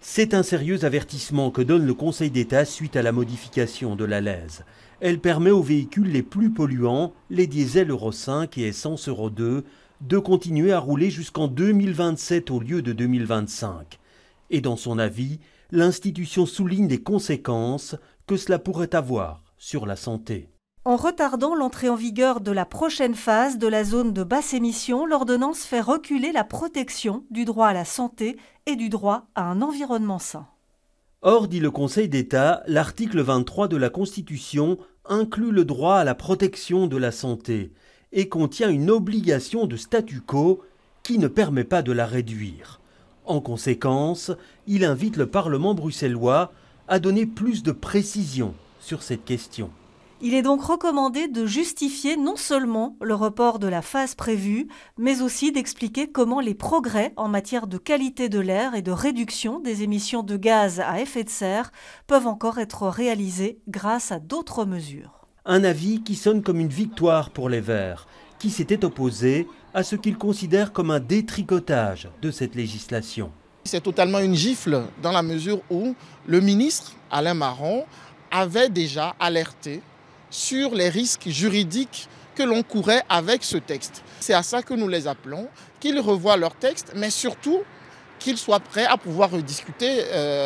C'est un sérieux avertissement que donne le Conseil d'État suite à la modification de la LEES. Elle permet aux véhicules les plus polluants, les diesels Euro 5 et essence Euro 2, de continuer à rouler jusqu'en 2027 au lieu de 2025. Et dans son avis, l'institution souligne les conséquences que cela pourrait avoir sur la santé. En retardant l'entrée en vigueur de la prochaine phase de la zone de basse émission, l'ordonnance fait reculer la protection du droit à la santé et du droit à un environnement sain. Or, dit le Conseil d'État, l'article 23 de la Constitution inclut le droit à la protection de la santé et contient une obligation de statu quo qui ne permet pas de la réduire. En conséquence, il invite le Parlement bruxellois à donner plus de précision sur cette question. Il est donc recommandé de justifier non seulement le report de la phase prévue, mais aussi d'expliquer comment les progrès en matière de qualité de l'air et de réduction des émissions de gaz à effet de serre peuvent encore être réalisés grâce à d'autres mesures. Un avis qui sonne comme une victoire pour les Verts, qui s'étaient opposés à ce qu'ils considèrent comme un détricotage de cette législation. C'est totalement une gifle dans la mesure où le ministre Alain Marron avait déjà alerté sur les risques juridiques que l'on courait avec ce texte. C'est à ça que nous les appelons, qu'ils revoient leur texte, mais surtout qu'ils soient prêts à pouvoir rediscuter,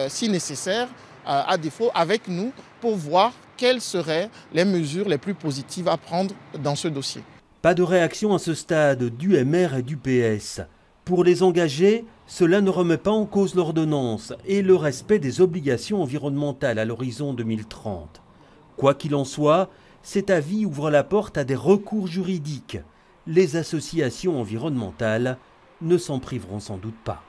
si nécessaire, à défaut, avec nous, pour voir quelles seraient les mesures les plus positives à prendre dans ce dossier. Pas de réaction à ce stade du MR et du PS. Pour les engagés, cela ne remet pas en cause l'ordonnance et le respect des obligations environnementales à l'horizon 2030. Quoi qu'il en soit, cet avis ouvre la porte à des recours juridiques. Les associations environnementales ne s'en priveront sans doute pas.